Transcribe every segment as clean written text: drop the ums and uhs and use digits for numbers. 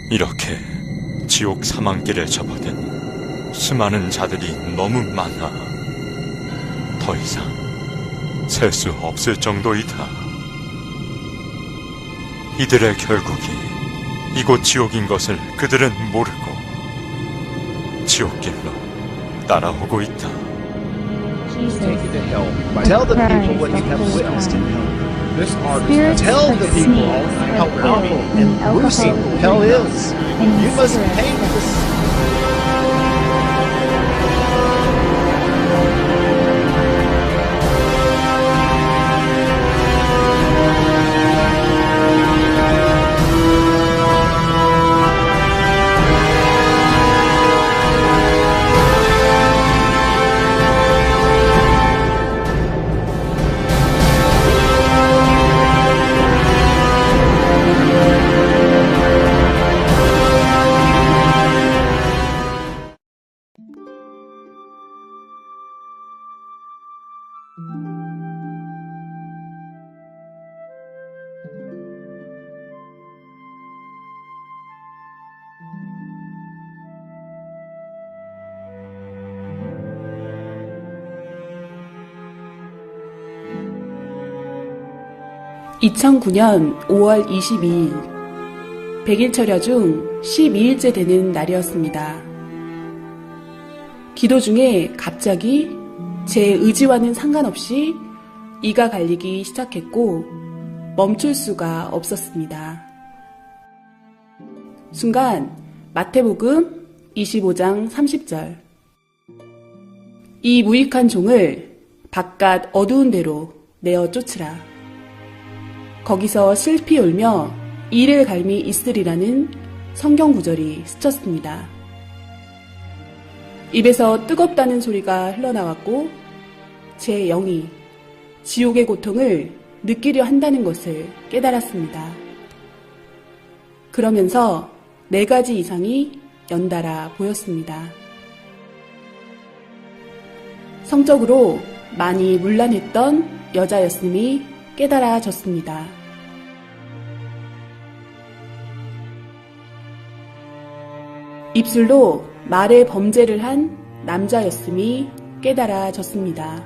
이렇게 지옥 사망길에 접어든 수많은 자들이 너무 많아 더 이상 셀 수 없을 정도이다. 이들의 결국이 이곳 지옥인 것을 그들은 모르고 지옥길로 따라오고 있다. Take you to hell. Tell the people what you have witnessed in hell. This artist, tell the people how powerful and gruesome hell is. You must paint this. (2009년 5월 22일) 100일철야 중 12일째 되는 날이었습니다. 기도 중에 갑자기 제 의지와는 상관없이 이가 갈리기 시작했고 멈출 수가 없었습니다. 순간 마태복음 25장 30절 이 무익한 종을 바깥 어두운 데로 내어 쫓으라. 거기서 슬피 울며 이를 갈미 있으리라는 성경 구절이 스쳤습니다. 입에서 뜨겁다는 소리가 흘러나왔고 제 영이 지옥의 고통을 느끼려 한다는 것을 깨달았습니다. 그러면서 4가지 이상이 연달아 보였습니다. 성적으로 많이 문란했던 여자였음이 깨달아졌습니다. 입술로 말의 범죄를 한 남자였음이 깨달아졌습니다.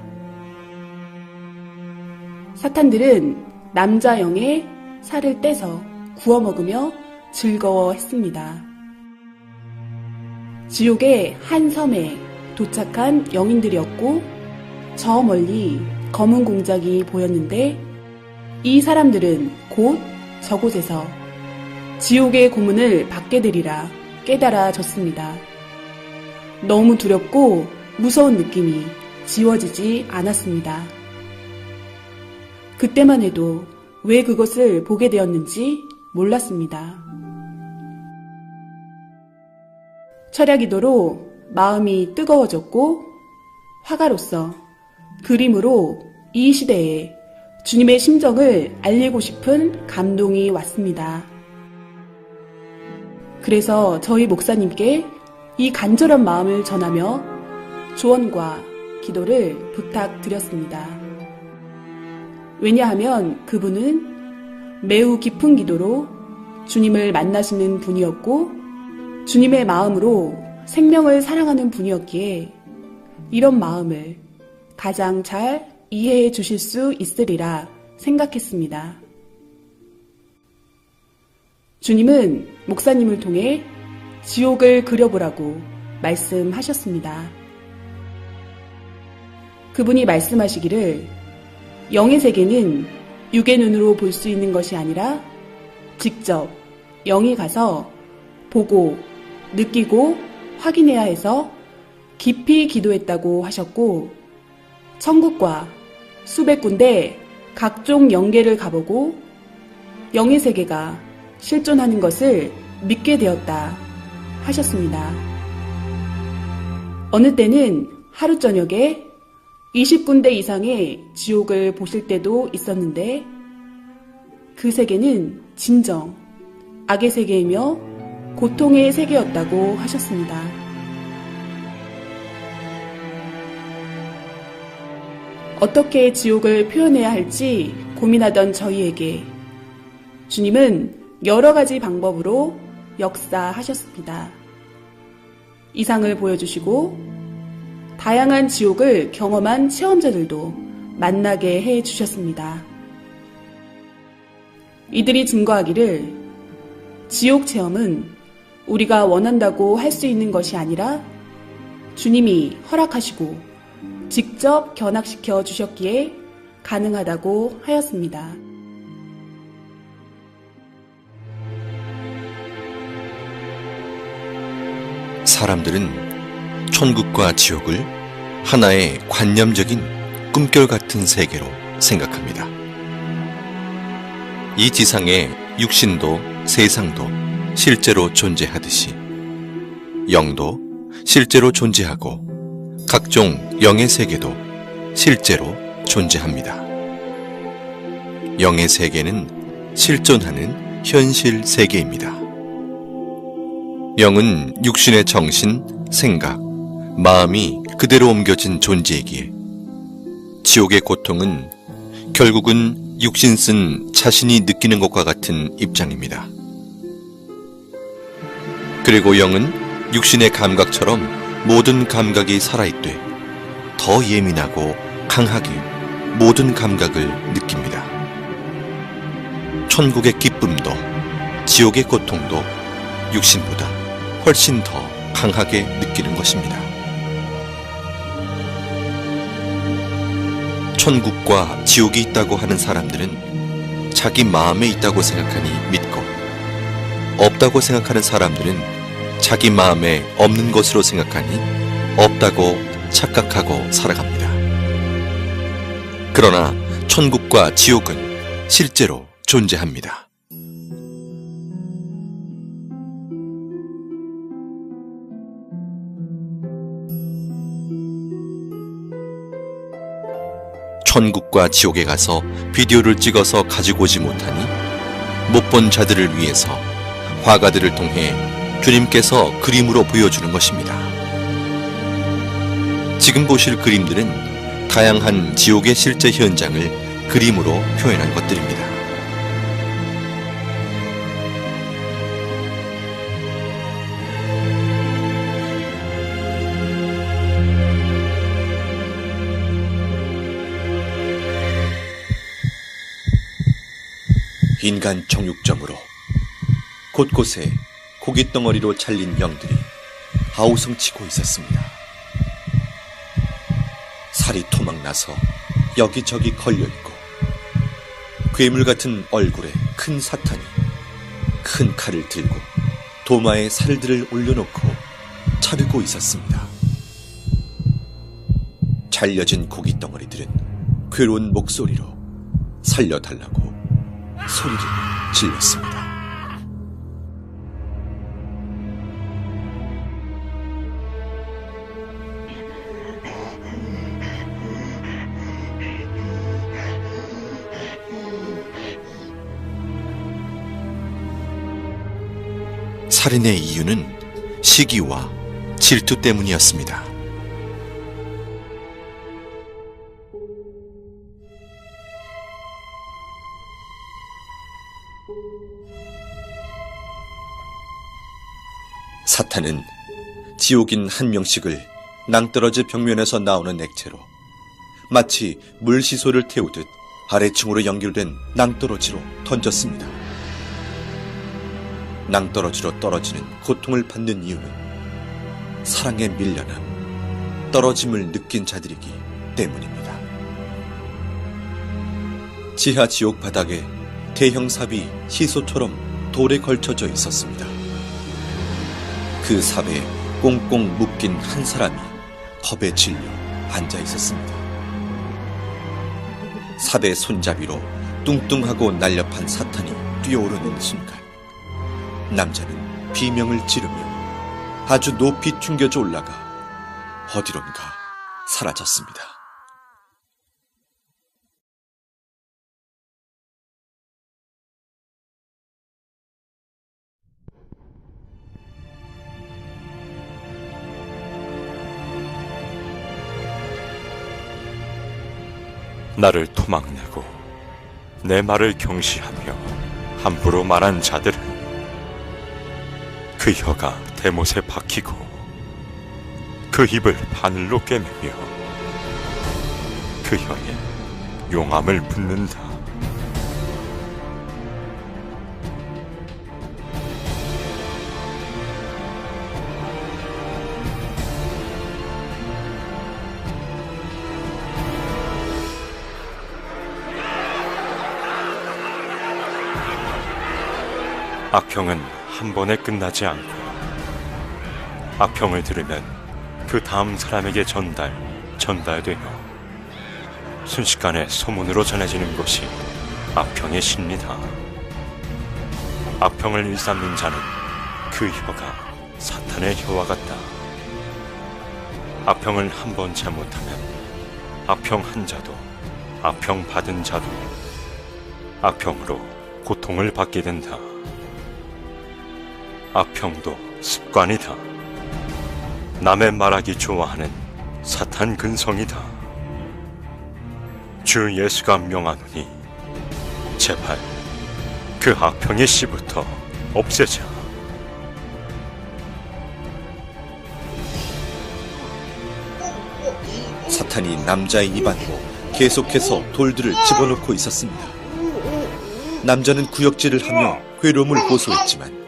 사탄들은 남자 영의 살을 떼서 구워 먹으며 즐거워했습니다. 지옥의 한 섬에 도착한 영인들이었고 저 멀리 검은 공작이 보였는데 이 사람들은 곧 저곳에서 지옥의 고문을 받게 되리라 깨달아졌습니다. 너무 두렵고 무서운 느낌이 지워지지 않았습니다. 그때만 해도 왜 그것을 보게 되었는지 몰랐습니다. 철야기도로 마음이 뜨거워졌고 화가로서 그림으로 이 시대에 주님의 심정을 알리고 싶은 감동이 왔습니다. 그래서 저희 목사님께 이 간절한 마음을 전하며 조언과 기도를 부탁드렸습니다. 왜냐하면 그분은 매우 깊은 기도로 주님을 만나시는 분이었고 주님의 마음으로 생명을 사랑하는 분이었기에 이런 마음을 가장 잘 이해해 주실 수 있으리라 생각했습니다. 주님은 목사님을 통해 지옥을 그려보라고 말씀하셨습니다. 그분이 말씀하시기를 영의 세계는 육의 눈으로 볼 수 있는 것이 아니라 직접 영이 가서 보고 느끼고 확인해야 해서 깊이 기도했다고 하셨고 천국과 수백 군데 각종 영계를 가보고 영의 세계가 실존하는 것을 믿게 되었다 하셨습니다. 어느 때는 하루 저녁에 20군데 이상의 지옥을 보실 때도 있었는데 그 세계는 진정 악의 세계이며 고통의 세계였다고 하셨습니다. 어떻게 지옥을 표현해야 할지 고민하던 저희에게 주님은 여러 가지 방법으로 역사하셨습니다. 이상을 보여주시고 다양한 지옥을 경험한 체험자들도 만나게 해주셨습니다. 이들이 증거하기를 지옥 체험은 우리가 원한다고 할 수 있는 것이 아니라 주님이 허락하시고 직접 견학시켜 주셨기에 가능하다고 하였습니다. 사람들은 천국과 지옥을 하나의 관념적인 꿈결 같은 세계로 생각합니다. 이 지상에 육신도 세상도 실제로 존재하듯이 영도 실제로 존재하고 각종 영의 세계도 실제로 존재합니다. 영의 세계는 실존하는 현실 세계입니다. 영은 육신의 정신, 생각, 마음이 그대로 옮겨진 존재이기에 지옥의 고통은 결국은 육신 쓴 자신이 느끼는 것과 같은 입장입니다. 그리고 영은 육신의 감각처럼 모든 감각이 살아있되 더 예민하고 강하게 모든 감각을 느낍니다. 천국의 기쁨도 지옥의 고통도 육신보다 훨씬 더 강하게 느끼는 것입니다. 천국과 지옥이 있다고 하는 사람들은 자기 마음에 있다고 생각하니 믿고, 없다고 생각하는 사람들은 자기 마음에 없는 것으로 생각하니 없다고 착각하고 살아갑니다. 그러나 천국과 지옥은 실제로 존재합니다. 천국과 지옥에 가서 비디오를 찍어서 가지고 오지 못하니 못 본 자들을 위해서 화가들을 통해 주님께서 그림으로 보여주는 것입니다. 지금 보실 그림들은 다양한 지옥의 실제 현장을 그림으로 표현한 것들입니다. 인간 정육점으로 곳곳에 고깃덩어리로 잘린 영들이 아우성치고 있었습니다. 살이 토막나서 여기저기 걸려있고 괴물 같은 얼굴에 큰 사탄이 큰 칼을 들고 도마에 살들을 올려놓고 자르고 있었습니다. 잘려진 고깃덩어리들은 괴로운 목소리로 살려달라고 소리를 질렀습니다. 살인의 이유는 시기와 질투 때문이었습니다. 사탄은 지옥인 한 명씩을 낭떠러지 벽면에서 나오는 액체로 마치 물시소를 태우듯 아래층으로 연결된 낭떠러지로 던졌습니다. 낭떠러지로 떨어지는 고통을 받는 이유는 사랑에 밀려나 떨어짐을 느낀 자들이기 때문입니다. 지하 지옥 바닥에 대형 삽이 시소처럼 돌에 걸쳐져 있었습니다. 그 삽에 꽁꽁 묶인 한 사람이 겁에 질려 앉아 있었습니다. 삽의 손잡이로 뚱뚱하고 날렵한 사탄이 뛰어오르는 순간 남자는 비명을 지르며 아주 높이 튕겨져 올라가 어디론가 사라졌습니다. 나를 토막내고 내 말을 경시하며 함부로 말한 자들은 그 혀가 대못에 박히고 그 입을 바늘로 꿰매며 그 혀에 용암을 붓는다. 악평은 한 번에 끝나지 않고 악평을 들으면 그 다음 사람에게 전달되며 순식간에 소문으로 전해지는 것이 악평의 신리다. 악평을 일삼는 자는 그 혀가 사탄의 혀와 같다. 악평을 한 번 잘못하면 악평 한 자도 악평 받은 자도 악평으로 고통을 받게 된다. 악평도 습관이다. 남의 말하기 좋아하는 사탄 근성이다. 주 예수가 명하노니 제발 그 악평의 씨부터 없애자. 사탄이 남자의 입안으로 계속해서 돌들을 집어넣고 있었습니다. 남자는 구역질을 하며 괴로움을 호소했지만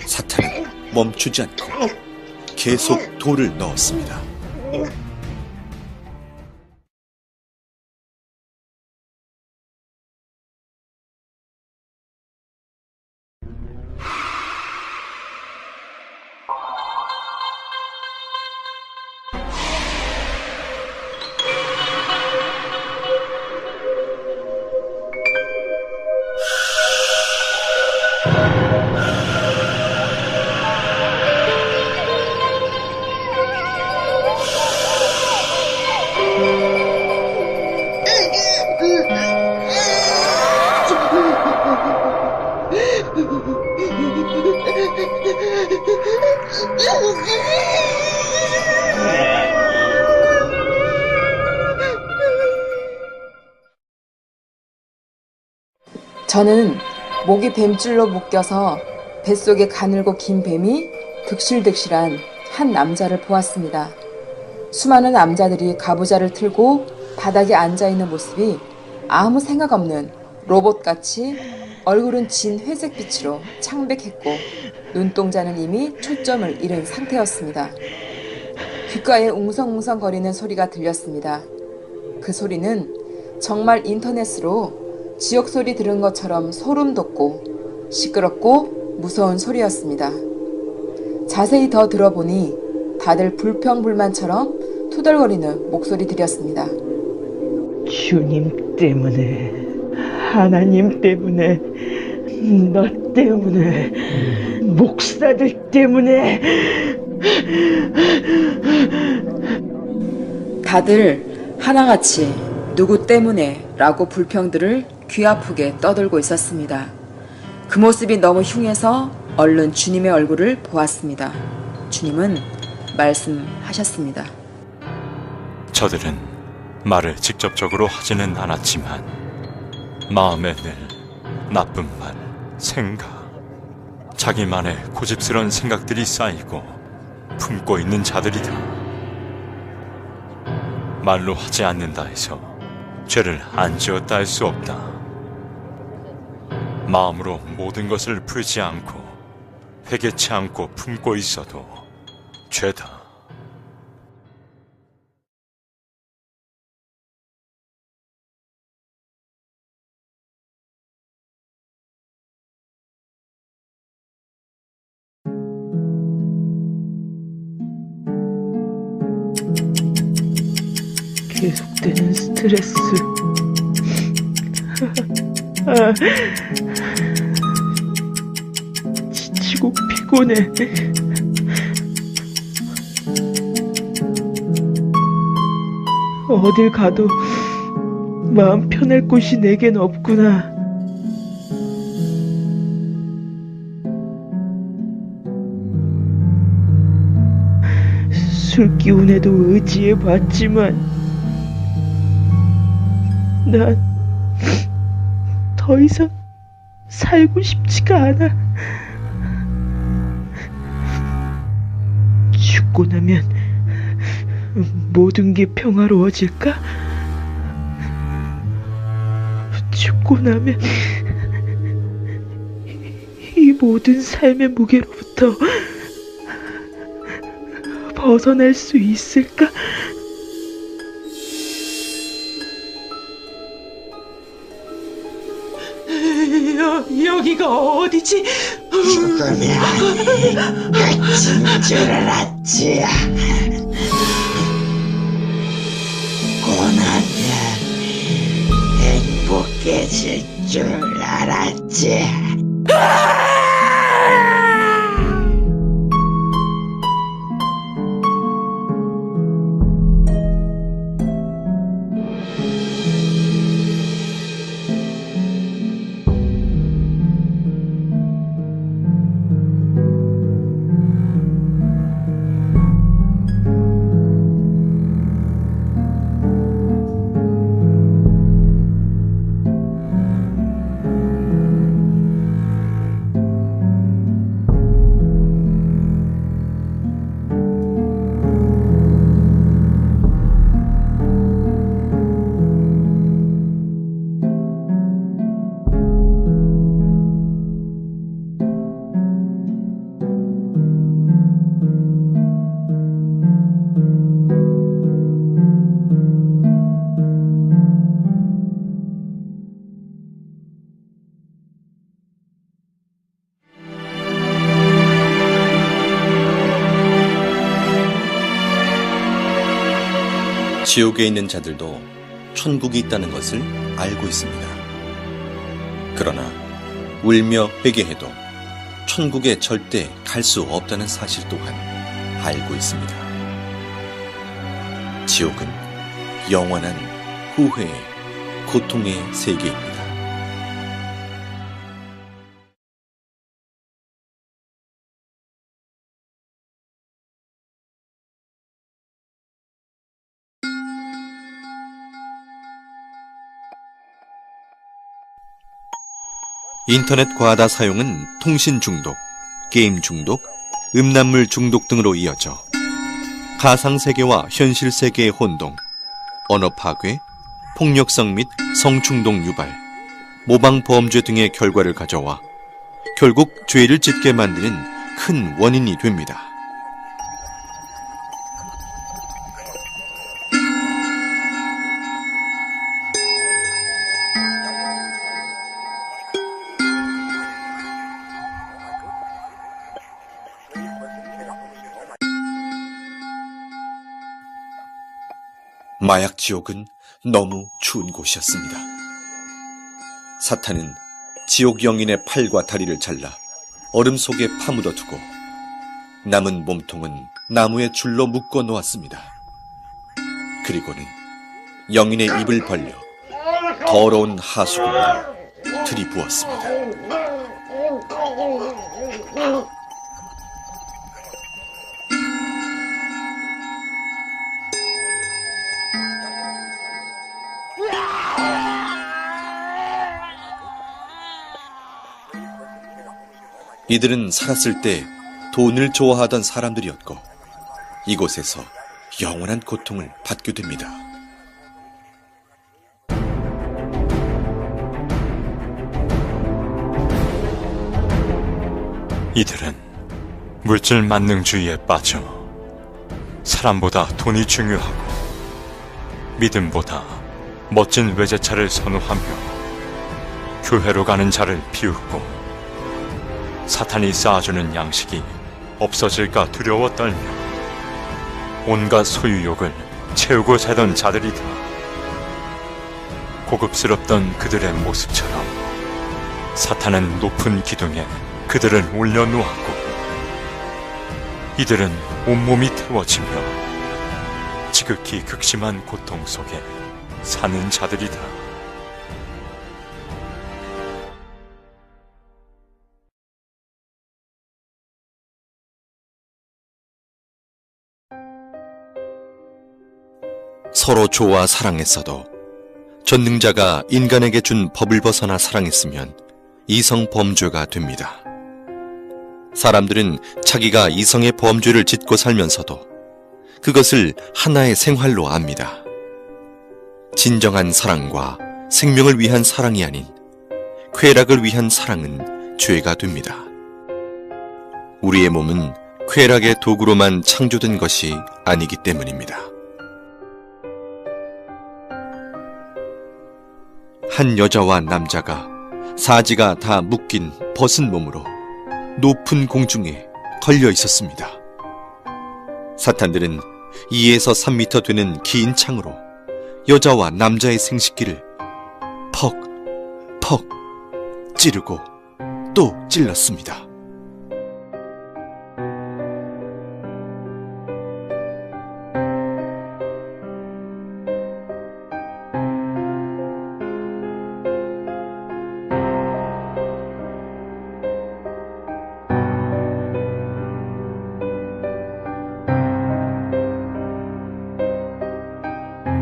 사탄은 멈추지 않고 계속 돌을 넣었습니다. 저는 목이 뱀줄로 묶여서 뱃속에 가늘고 긴 뱀이 득실득실한 한 남자를 보았습니다. 수많은 남자들이 가부좌를 틀고 바닥에 앉아있는 모습이 아무 생각 없는 로봇같이 얼굴은 진 회색빛으로 창백했고 눈동자는 이미 초점을 잃은 상태였습니다. 귓가에 웅성웅성거리는 소리가 들렸습니다. 그 소리는 정말 인터넷으로 지옥소리 들은 것처럼 소름 돋고 시끄럽고 무서운 소리였습니다. 자세히 더 들어보니 다들 불평불만처럼 투덜거리는 목소리들이었습니다. 주님 때문에, 하나님 때문에, 너 때문에, 목사들 때문에. 다들 하나같이 누구 때문에 라고 불평들을 귀 아프게 떠들고 있었습니다. 그 모습이 너무 흉해서 얼른 주님의 얼굴을 보았습니다. 주님은 말씀하셨습니다. 저들은 말을 직접적으로 하지는 않았지만 마음에 늘 나쁜 말, 생각, 자기만의 고집스러운 생각들이 쌓이고 품고 있는 자들이다. 말로 하지 않는다 해서 죄를 안 지었다 할 수 없다. 마음으로 모든 것을 풀지 않고 회개치 않고 품고 있어도 죄다. 계속되는 스트레스. 지치고 피곤해. 어딜 가도 마음 편할 곳이 내겐 없구나. 술 기운에도 의지해봤지만 난 더 이상 살고 싶지가 않아. 죽고 나면 모든 게 평화로워질까? 죽고 나면 이 모든 삶의 무게로부터 벗어날 수 있을까? 여기가 어디지? 죽으면 끝인 줄 알았지. 고나면 행복해질 줄 알았지. 지옥에 있는 자들도 천국이 있다는 것을 알고 있습니다. 그러나 울며 회개해도 천국에 절대 갈 수 없다는 사실 또한 알고 있습니다. 지옥은 영원한 후회의 고통의 세계입니다. 인터넷 과다 사용은 통신 중독, 게임 중독, 음란물 중독 등으로 이어져 가상세계와 현실세계의 혼동, 언어 파괴, 폭력성 및 성충동 유발, 모방범죄 등의 결과를 가져와 결국 죄를 짓게 만드는 큰 원인이 됩니다. 마약 지옥은 너무 추운 곳이었습니다. 사탄은 지옥 영인의 팔과 다리를 잘라 얼음 속에 파묻어 두고 남은 몸통은 나무에 줄로 묶어 놓았습니다. 그리고는 영인의 입을 벌려 더러운 하수구를 들이부었습니다. 이들은 살았을 때 돈을 좋아하던 사람들이었고 이곳에서 영원한 고통을 받게 됩니다. 이들은 물질 만능주의에 빠져 사람보다 돈이 중요하고 믿음보다 멋진 외제차를 선호하며 교회로 가는 자를 비웃고 사탄이 쌓아주는 양식이 없어질까 두려워 떨며 온갖 소유욕을 채우고 살던 자들이다. 고급스럽던 그들의 모습처럼 사탄은 높은 기둥에 그들을 올려놓았고 이들은 온몸이 태워지며 지극히 극심한 고통 속에 사는 자들이다. 서로 좋아 사랑했어도 전능자가 인간에게 준 법을 벗어나 사랑했으면 이성 범죄가 됩니다. 사람들은 자기가 이성의 범죄를 짓고 살면서도 그것을 하나의 생활로 압니다. 진정한 사랑과 생명을 위한 사랑이 아닌 쾌락을 위한 사랑은 죄가 됩니다. 우리의 몸은 쾌락의 도구로만 창조된 것이 아니기 때문입니다. 한 여자와 남자가 사지가 다 묶인 벗은 몸으로 높은 공중에 걸려 있었습니다. 사탄들은 2에서 3미터 되는 긴 창으로 여자와 남자의 생식기를 퍽, 퍽 찌르고 또 찔렀습니다.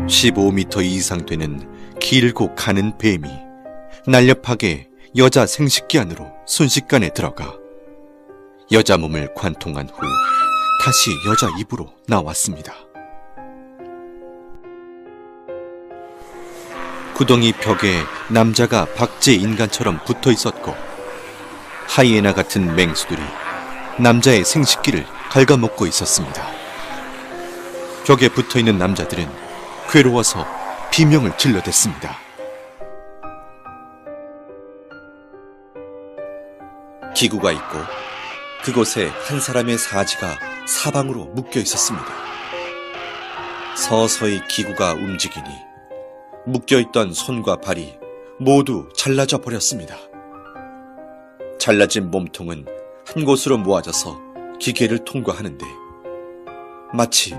(15m) 이상 되는 길고 가는 뱀이 날렵하게 여자 생식기 안으로 순식간에 들어가 여자 몸을 관통한 후 다시 여자 입으로 나왔습니다. 구덩이 벽에 남자가 박제 인간처럼 붙어 있었고 하이에나 같은 맹수들이 남자의 생식기를 갉아먹고 있었습니다. 벽에 붙어 있는 남자들은 괴로워서 비명을 질러댔습니다. 기구가 있고 그곳에 한 사람의 사지가 사방으로 묶여 있었습니다. 서서히 기구가 움직이니 묶여있던 손과 발이 모두 잘라져 버렸습니다. 잘라진 몸통은 한 곳으로 모아져서 기계를 통과하는데 마치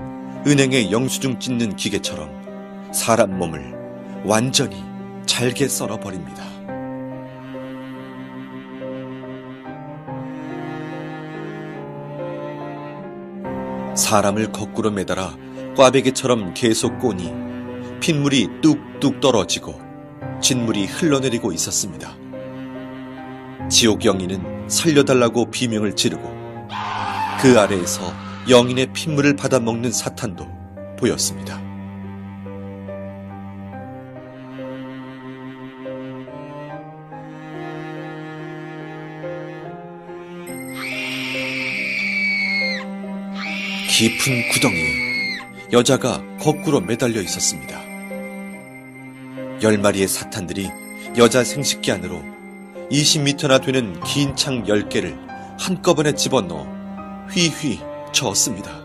은행에 영수증 찢는 기계처럼 사람 몸을 완전히 잘게 썰어버립니다. 사람을 거꾸로 매달아 꽈배기처럼 계속 꼬니 핏물이 뚝뚝 떨어지고 진물이 흘러내리고 있었습니다. 지옥 영인은 살려달라고 비명을 지르고 그 아래에서 영인의 핏물을 받아먹는 사탄도 보였습니다. 깊은 구덩이에 여자가 거꾸로 매달려 있었습니다. 10마리의 사탄들이 여자 생식기 안으로 20m나 되는 긴 창 10개를 한꺼번에 집어넣어 휘휘 저었습니다.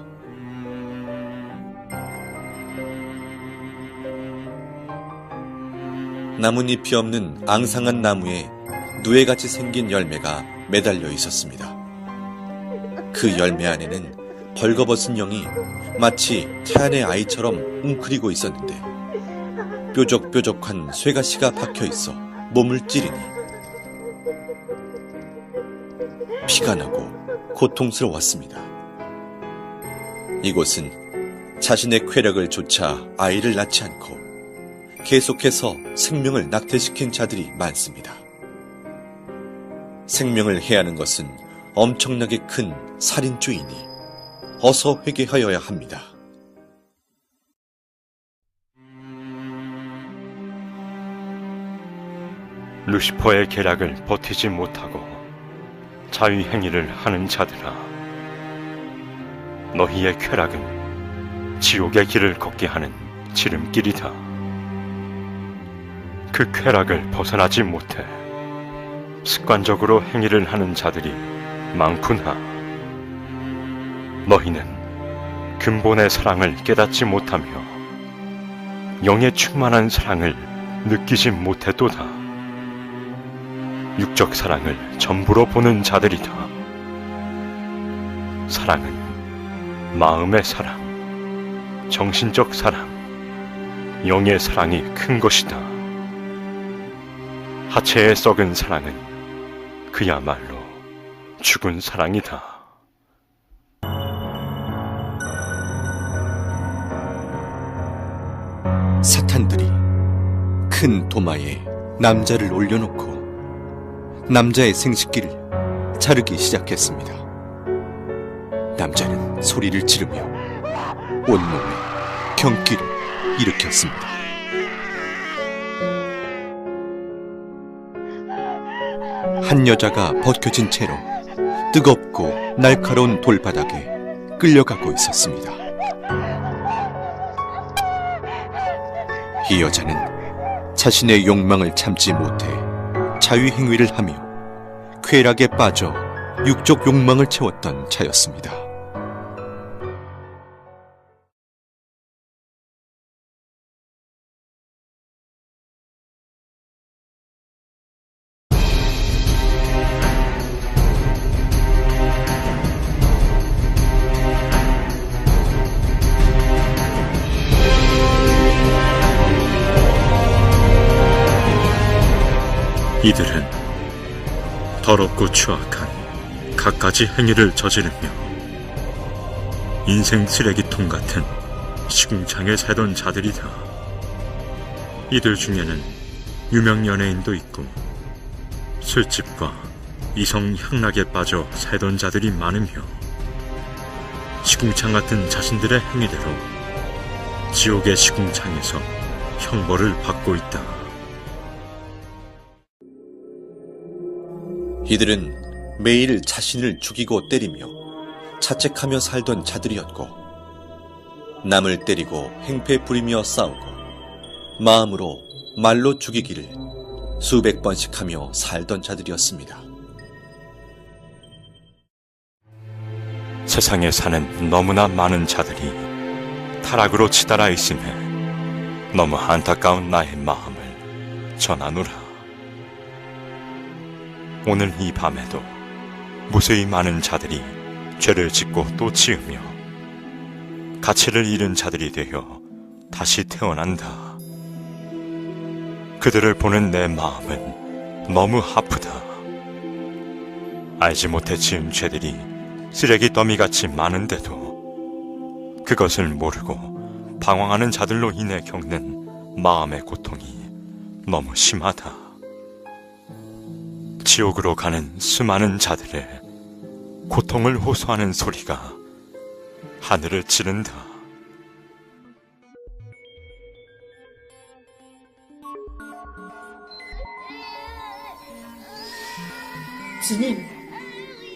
나뭇잎이 없는 앙상한 나무에 누에같이 생긴 열매가 매달려 있었습니다. 그 열매 안에는 벌거벗은 영이 마치 태안의 아이처럼 웅크리고 있었는데 뾰족뾰족한 쇠가시가 박혀 있어 몸을 찌르니 피가 나고 고통스러웠습니다. 이곳은 자신의 쾌락을 좇아 아이를 낳지 않고 계속해서 생명을 낙태시킨 자들이 많습니다. 생명을 해하는 것은 엄청나게 큰 살인죄이니 어서 회개하여야 합니다. 루시퍼의 계략을 버티지 못하고 자위행위를 하는 자들아, 너희의 쾌락은 지옥의 길을 걷게 하는 지름길이다. 그 쾌락을 벗어나지 못해 습관적으로 행위를 하는 자들이 많구나. 너희는 근본의 사랑을 깨닫지 못하며 영의 충만한 사랑을 느끼지 못했도다. 육적 사랑을 전부로 보는 자들이다. 사랑은 마음의 사랑, 정신적 사랑, 영의 사랑이 큰 것이다. 하체의 썩은 사랑은 그야말로 죽은 사랑이다. 사탄들이 큰 도마에 남자를 올려놓고 남자의 생식기를 자르기 시작했습니다. 남자는 소리를 지르며 온몸에 경기를 일으켰습니다. 한 여자가 벗겨진 채로 뜨겁고 날카로운 돌바닥에 끌려가고 있었습니다. 이 여자는 자신의 욕망을 참지 못해 자위행위를 하며 쾌락에 빠져 육적 욕망을 채웠던 자였습니다. 이들은 더럽고 추악한 갖가지 행위를 저지르며 인생 쓰레기통 같은 시궁창에 살던 자들이다. 이들 중에는 유명 연예인도 있고 술집과 이성 향락에 빠져 살던 자들이 많으며 시궁창 같은 자신들의 행위대로 지옥의 시궁창에서 형벌을 받고 있다. 이들은 매일 자신을 죽이고 때리며 자책하며 살던 자들이었고 남을 때리고 행패 부리며 싸우고 마음으로 말로 죽이기를 수백 번씩 하며 살던 자들이었습니다. 세상에 사는 너무나 많은 자들이 타락으로 치달아 있음에 너무 안타까운 나의 마음을 전하노라. 오늘 이 밤에도 무수히 많은 자들이 죄를 짓고 또 지으며 가치를 잃은 자들이 되어 다시 태어난다. 그들을 보는 내 마음은 너무 아프다. 알지 못해 지은 죄들이 쓰레기 더미같이 많은데도 그것을 모르고 방황하는 자들로 인해 겪는 마음의 고통이 너무 심하다. 지옥으로 가는 수많은 자들의 고통을 호소하는 소리가 하늘을 찌른다. 주님,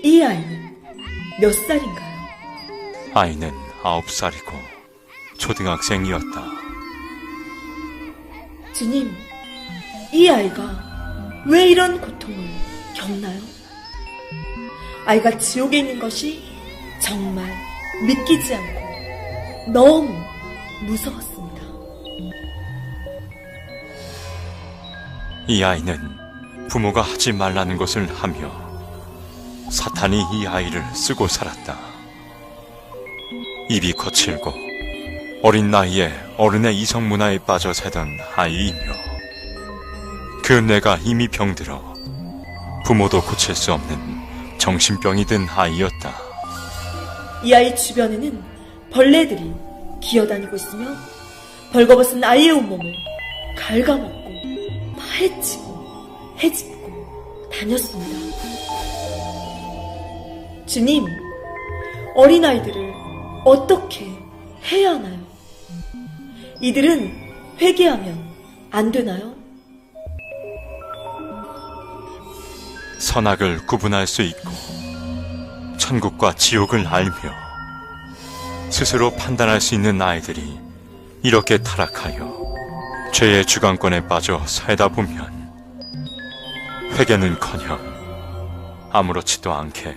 이 아이는 몇 살인가요? 아이는 9살이고 초등학생이었다. 주님, 이 아이가 왜 이런 고통을 겪나요? 아이가 지옥에 있는 것이 정말 믿기지 않고 너무 무서웠습니다. 이 아이는 부모가 하지 말라는 것을 하며 사탄이 이 아이를 쓰고 살았다. 입이 거칠고 어린 나이에 어른의 이성 문화에 빠져 살던 아이이며 그 뇌가 이미 병들어 부모도 고칠 수 없는 정신병이 든 아이였다. 이 아이 주변에는 벌레들이 기어다니고 있으며 벌거벗은 아이의 온몸을 갉아먹고 파헤치고 헤집고 다녔습니다. 주님, 어린아이들을 어떻게 해야 하나요? 이들은 회개하면 안 되나요? 선악을 구분할 수 있고 천국과 지옥을 알며 스스로 판단할 수 있는 아이들이 이렇게 타락하여 죄의 주관권에 빠져 살다 보면 회개는커녕 아무렇지도 않게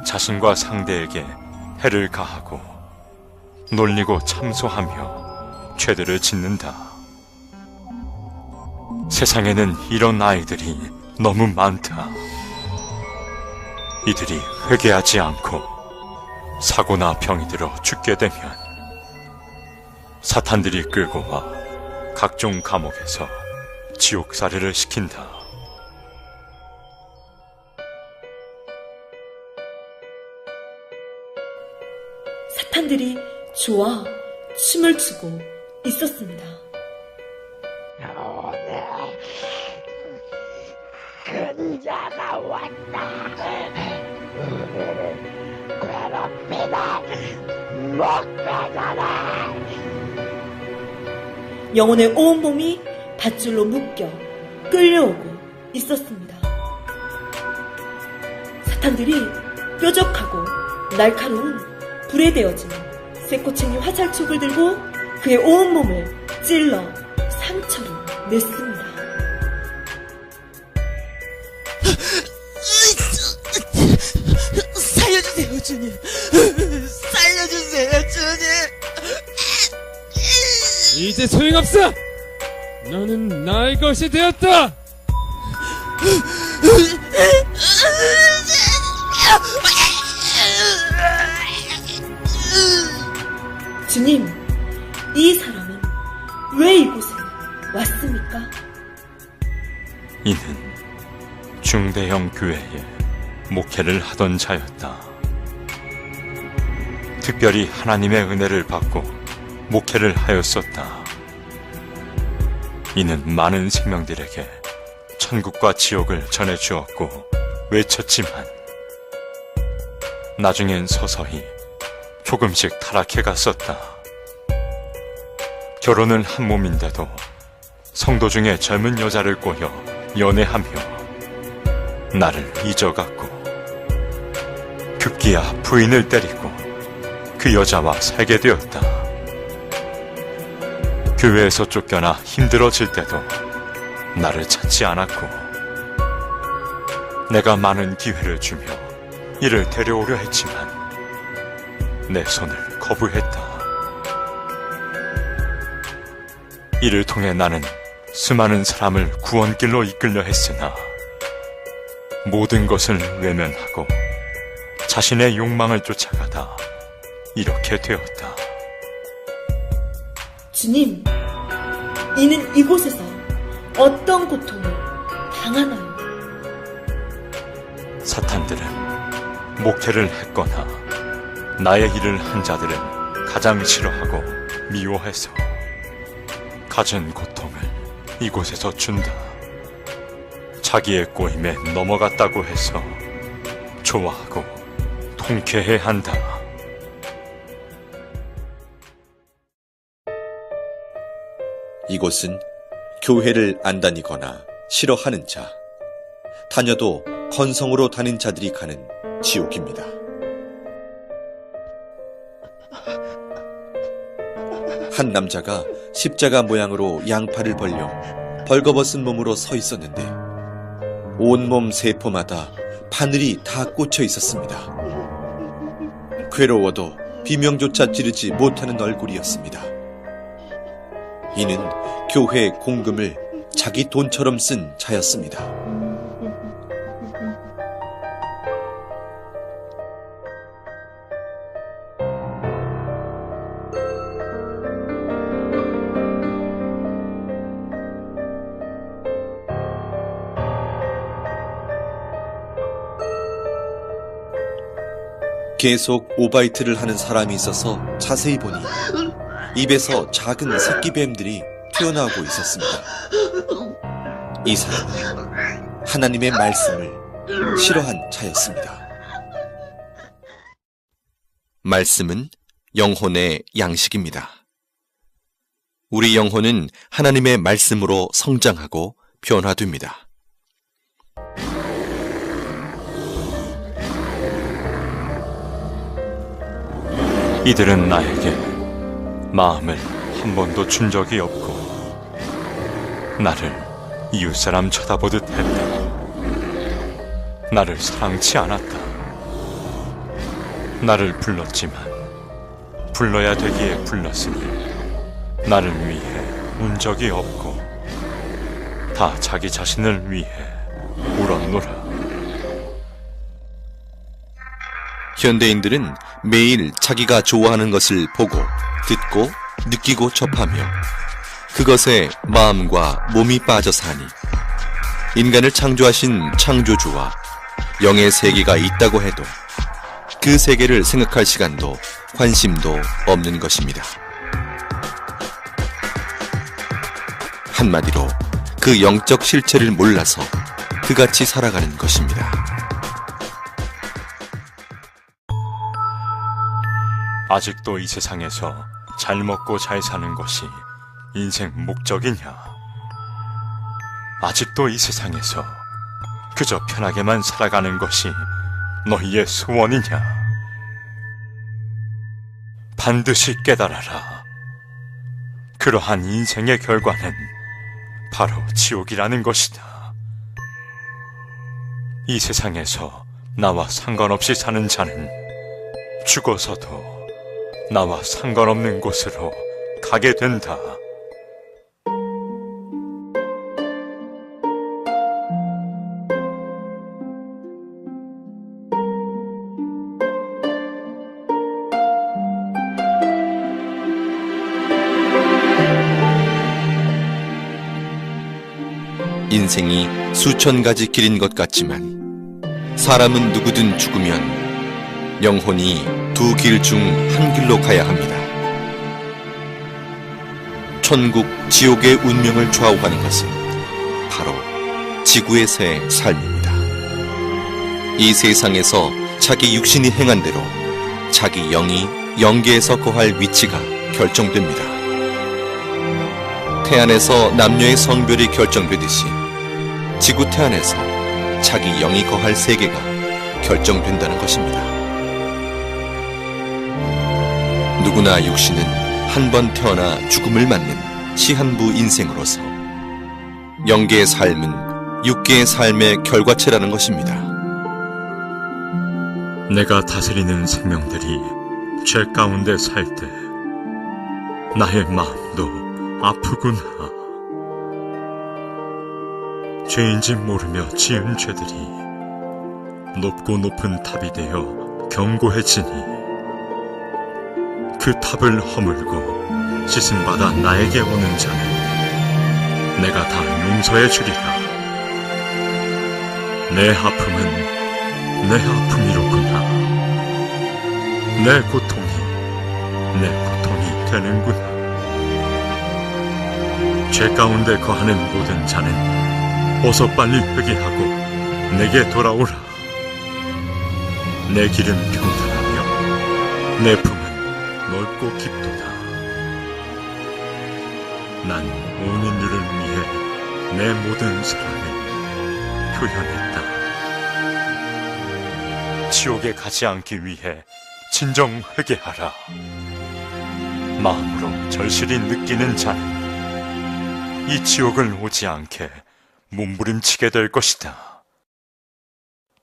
자신과 상대에게 해를 가하고 놀리고 참소하며 죄들을 짓는다. 세상에는 이런 아이들이 너무 많다. 이들이 회개하지 않고 사고나 병이 들어 죽게 되면 사탄들이 끌고 와 각종 감옥에서 지옥살이를 시킨다. 사탄들이 좋아 춤을 추고 있었습니다. 오늘 그자가 왔다. 우리를 괴롭히다 목배잖아. 영혼의 온몸이 밧줄로 묶여 끌려오고 있었습니다. 사탄들이 뾰족하고 날카로운 불에 데워진 쇠꼬챙이 화살촉을 들고 그의 온몸을 찔러 상처를 냈습니다. 살려주세요, 주님. 살려주세요, 주님. 이제 소용없어. 너는 나의 것이 되었다. 주님, 이 사람은 왜 이곳에 왔습니까? 이는 중대형 교회에 목회를 하던 자였다. 특별히 하나님의 은혜를 받고 목회를 하였었다. 이는 많은 생명들에게 천국과 지옥을 전해주었고 외쳤지만 나중엔 서서히 조금씩 타락해 갔었다. 결혼은 한 몸인데도 성도 중에 젊은 여자를 꼬여 연애하며 나를 잊어갔고 급기야 부인을 때리고 그 여자와 살게 되었다. 교회에서 쫓겨나 힘들어질 때도 나를 찾지 않았고 내가 많은 기회를 주며 이를 데려오려 했지만 내 손을 거부했다. 이를 통해 나는 수많은 사람을 구원길로 이끌려 했으나 모든 것을 외면하고 자신의 욕망을 쫓아가다 이렇게 되었다. 주님, 이는 이곳에서 어떤 고통을 당하나요? 사탄들은 목회를 했거나 나의 일을 한 자들을 가장 싫어하고 미워해서 가진 고통을 이곳에서 준다. 자기의 꼬임에 넘어갔다고 해서 좋아하고 통쾌해 한다. 이곳은 교회를 안 다니거나 싫어하는 자, 다녀도 건성으로 다닌 자들이 가는 지옥입니다. 한 남자가 십자가 모양으로 양팔을 벌려 벌거벗은 몸으로 서 있었는데 온몸 세포마다 바늘이 다 꽂혀 있었습니다. 괴로워도 비명조차 지르지 못하는 얼굴이었습니다. 이는 교회 공금을 자기 돈처럼 쓴 자였습니다. 계속 오바이트를 하는 사람이 있어서 자세히 보니 입에서 작은 새끼뱀들이 튀어나오고 있었습니다. 이 사람은 하나님의 말씀을 싫어한 자였습니다. 말씀은 영혼의 양식입니다. 우리 영혼은 하나님의 말씀으로 성장하고 변화됩니다. 이들은 나에게 마음을 한 번도 준 적이 없고 나를 이웃사람 쳐다보듯 했다. 나를 사랑치 않았다. 나를 불렀지만 불러야 되기에 불렀으니 나를 위해 운 적이 없고 다 자기 자신을 위해 울었노라. 현대인들은 매일 자기가 좋아하는 것을 보고, 듣고, 느끼고 접하며 그것에 마음과 몸이 빠져 사니 인간을 창조하신 창조주와 영의 세계가 있다고 해도 그 세계를 생각할 시간도 관심도 없는 것입니다. 한마디로 그 영적 실체를 몰라서 그같이 살아가는 것입니다. 아직도 이 세상에서 잘 먹고 잘 사는 것이 인생 목적이냐? 아직도 이 세상에서 그저 편하게만 살아가는 것이 너희의 소원이냐? 반드시 깨달아라. 그러한 인생의 결과는 바로 지옥이라는 것이다. 이 세상에서 나와 상관없이 사는 자는 죽어서도 나와 상관없는 곳으로 가게 된다. 인생이 수천 가지 길인 것 같지만 사람은 누구든 죽으면 영혼이 두 길 중 한 길로 가야 합니다. 천국, 지옥의 운명을 좌우하는 것은 바로 지구에서의 삶입니다. 이 세상에서 자기 육신이 행한 대로 자기 영이 영계에서 거할 위치가 결정됩니다. 태안에서 남녀의 성별이 결정되듯이 지구 태안에서 자기 영이 거할 세계가 결정된다는 것입니다. 누구나 육신은 한 번 태어나 죽음을 맞는 시한부 인생으로서 영계의 삶은 육계의 삶의 결과체라는 것입니다. 내가 다스리는 생명들이 죄 가운데 살 때 나의 마음도 아프구나. 죄인지 모르며 지은 죄들이 높고 높은 탑이 되어 견고해지니 그 탑을 허물고 씻음받아 나에게 오는 자는 내가 다 용서해 주리라. 내 아픔은 내 아픔이로구나. 내 고통이 되는구나. 죄 가운데 거하는 모든 자는 어서 빨리 회개하고 내게 돌아오라. 내 길은 평탄하며 내 품은 넓고 깊도다. 난 온 인류를 위해 내 모든 사랑을 표현했다. 지옥에 가지 않기 위해 진정 회개하라. 마음으로 절실히 느끼는 자는 이 지옥을 오지 않게 몸부림치게 될 것이다.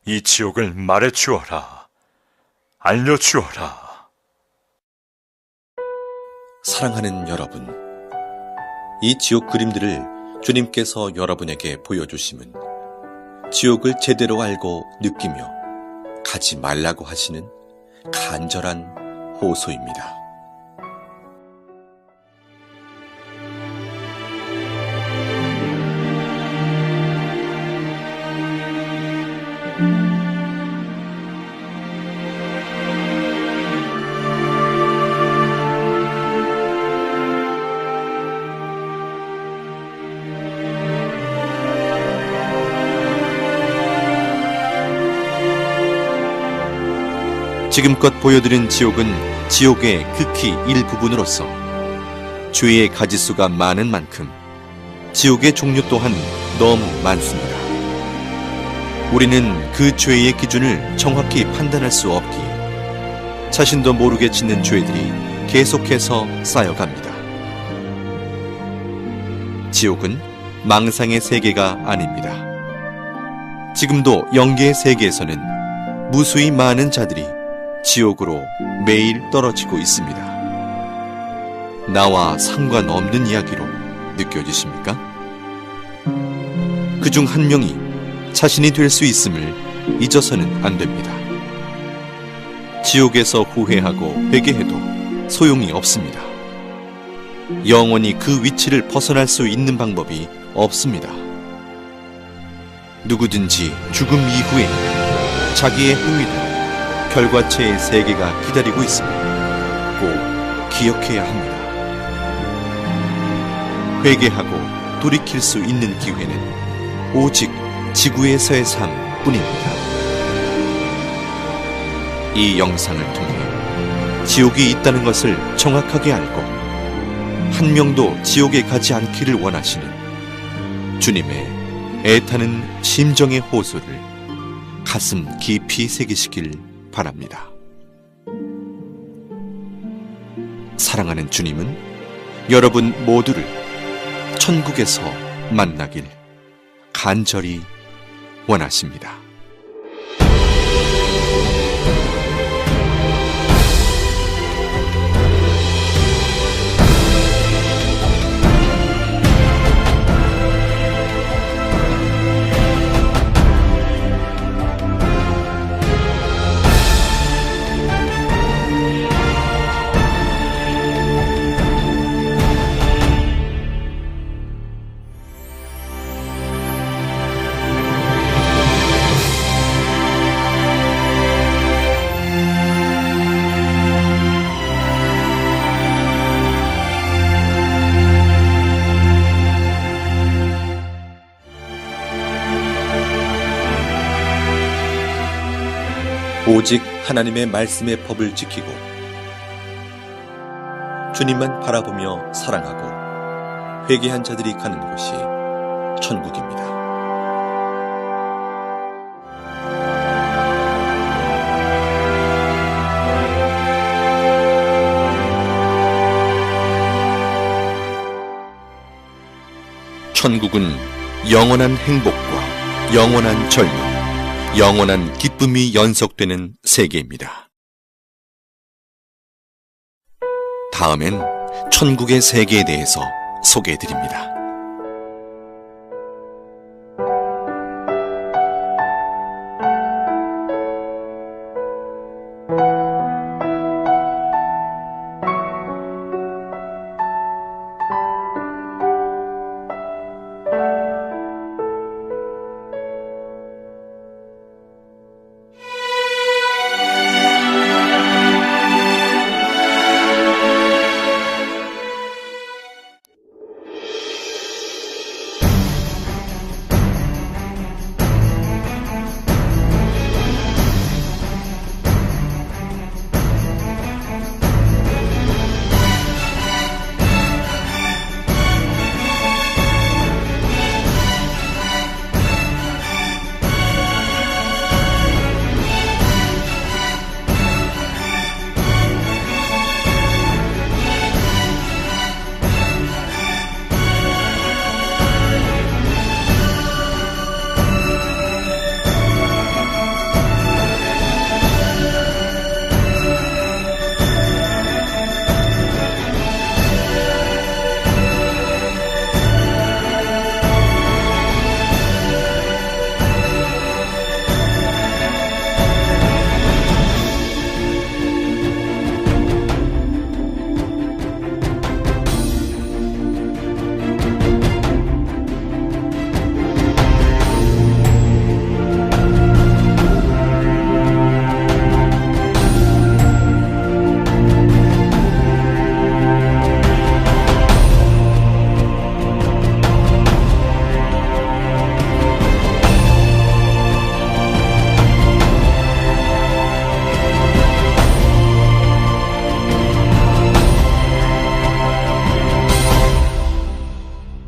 이 지옥을 말해 주어라. 알려 주어라. 사랑하는 여러분, 이 지옥 그림들을 주님께서 여러분에게 보여주심은 지옥을 제대로 알고 느끼며 가지 말라고 하시는 간절한 호소입니다. 지금껏 보여드린 지옥은 지옥의 극히 일부분으로서 죄의 가지수가 많은 만큼 지옥의 종류 또한 너무 많습니다. 우리는 그 죄의 기준을 정확히 판단할 수 없기에 자신도 모르게 짓는 죄들이 계속해서 쌓여갑니다. 지옥은 망상의 세계가 아닙니다. 지금도 영계의 세계에서는 무수히 많은 자들이 지옥으로 매일 떨어지고 있습니다. 나와 상관없는 이야기로 느껴지십니까? 그중 한 명이 자신이 될 수 있음을 잊어서는 안 됩니다. 지옥에서 후회하고 회개해도 소용이 없습니다. 영원히 그 위치를 벗어날 수 있는 방법이 없습니다. 누구든지 죽음 이후에 자기의 행위대로 결과체의 세계가 기다리고 있음을 꼭 기억해야 합니다. 회개하고 돌이킬 수 있는 기회는 오직 지구에서의 삶뿐입니다. 이 영상을 통해 지옥이 있다는 것을 정확하게 알고 한 명도 지옥에 가지 않기를 원하시는 주님의 애타는 심정의 호소를 가슴 깊이 새기시길 바랍니다. 사랑하는 주님은 여러분 모두를 천국에서 만나길 간절히 원하십니다. 오직 하나님의 말씀의 법을 지키고 주님만 바라보며 사랑하고 회개한 자들이 가는 곳이 천국입니다. 천국은 영원한 행복과 영원한 젊음, 영원한 기쁨이 연속되는 세계입니다. 다음엔 천국의 세계에 대해서 소개해드립니다.